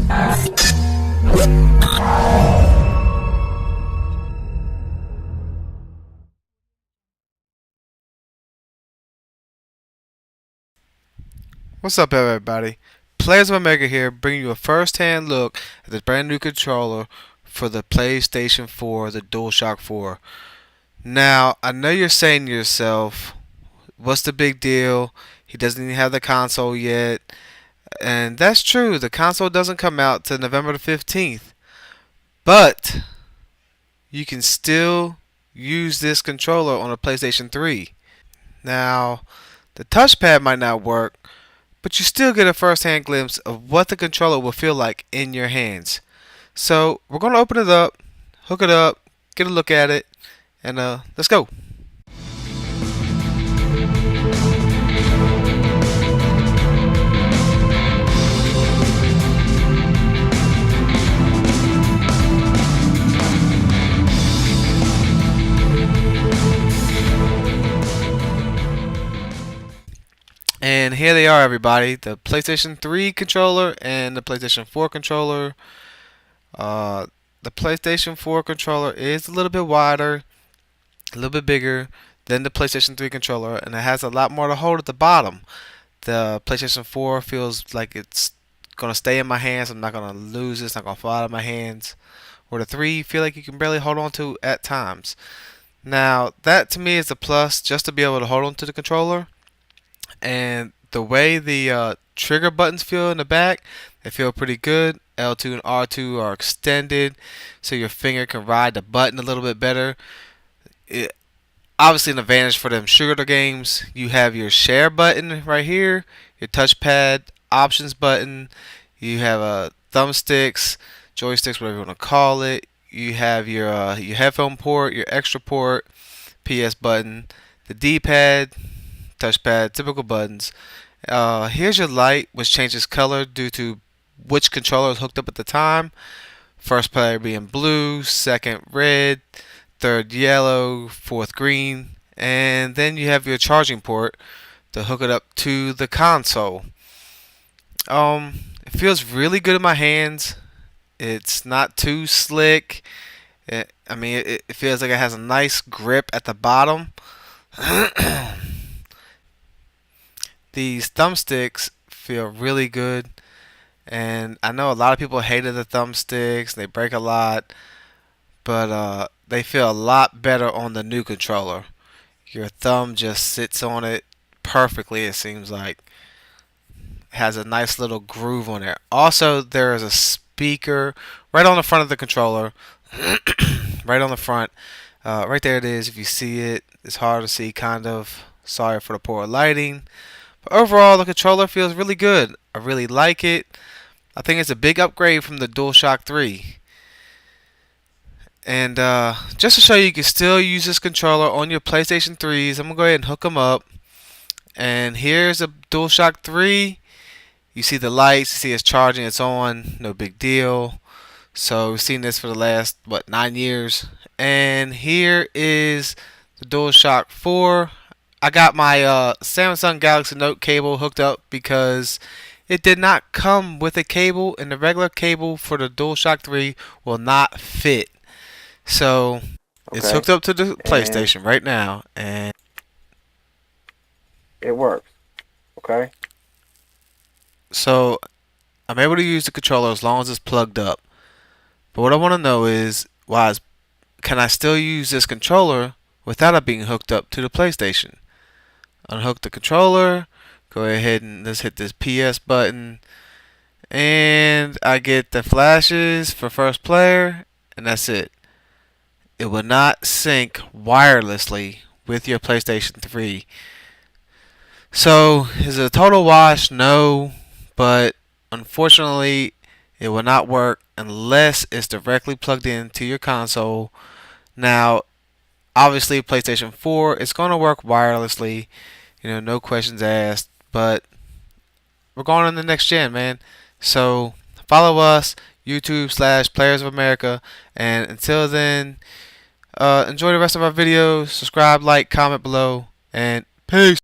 What's up, everybody? Players of America here, bringing you a first-hand look at the brand new controller for the PlayStation 4, the DualShock 4. Now, I know you're saying to yourself, what's the big deal? He doesn't even have the console yet. And that's true, the console doesn't come out till November the 15th. But, you can still use this controller on a PlayStation 3. Now, the touchpad might not work, but you still get a first-hand glimpse of what the controller will feel like in your hands. So we're going to open it up, hook it up, get a look at it, and let's go. And here they are, everybody. The PlayStation 3 controller and the PlayStation 4 controller. The PlayStation 4 controller is a little bit wider, a little bit bigger than the PlayStation 3 controller, and it has a lot more to hold at the bottom. The PlayStation 4 feels like it's going to stay in my hands. I'm not going to lose it. It's not going to fall out of my hands. Or the 3, you feel like you can barely hold on to at times. Now, that to me is a plus, just to be able to hold on to the controller. And the way the trigger buttons feel in the back, they feel pretty good. L2 and R2 are extended, so your finger can ride the button a little bit better. Obviously an advantage for them shooter games. You have your share button right here, your touchpad options button, you have thumbsticks, joysticks, whatever you want to call it. You have your headphone port, your extra port, PS button, the D-pad, touchpad, typical buttons. Here's your light, which changes color due to which controller is hooked up at the time. First player being blue, second red, third yellow, fourth green, and then you have your charging port to hook it up to the console. It feels really good in my hands. It's not too slick. It feels like it has a nice grip at the bottom. These thumbsticks feel really good, and I know a lot of people hated the thumbsticks. They break a lot, but they feel a lot better on the new controller. Your thumb just sits on it perfectly, it seems like. It has a nice little groove on it. Also, there is a speaker right on the front of the controller. Right on the front. Right there it is. If you see it, it's hard to see, kind of. Sorry for the poor lighting. But overall, the controller feels really good. I really like it. I think it's a big upgrade from the DualShock 3. And just to show you can still use this controller on your PlayStation 3s, I'm going to go ahead and hook them up. And here's a DualShock 3. You see the lights, you see it's charging, it's on, no big deal. So we've seen this for the last, 9 years. And here is the DualShock 4. I got my Samsung Galaxy Note cable hooked up because it did not come with a cable, and the regular cable for the DualShock 3 will not fit. So it's hooked up to the PlayStation right now, and it works. Okay. So I'm able to use the controller as long as it's plugged up. But what I want to know is, can I still use this controller without it being hooked up to the PlayStation? Unhook the controller, go ahead and let's hit this PS button, and I get the flashes for first player, and that's it. It will not sync wirelessly with your PlayStation 3. So, is it a total wash? No, but unfortunately, it will not work unless it's directly plugged into your console. Now, obviously, PlayStation 4 is going to work wirelessly, no questions asked, but we're going on the next gen, man. So, follow us, YouTube/Players of America, and until then, enjoy the rest of our videos. Subscribe, like, comment below, and peace.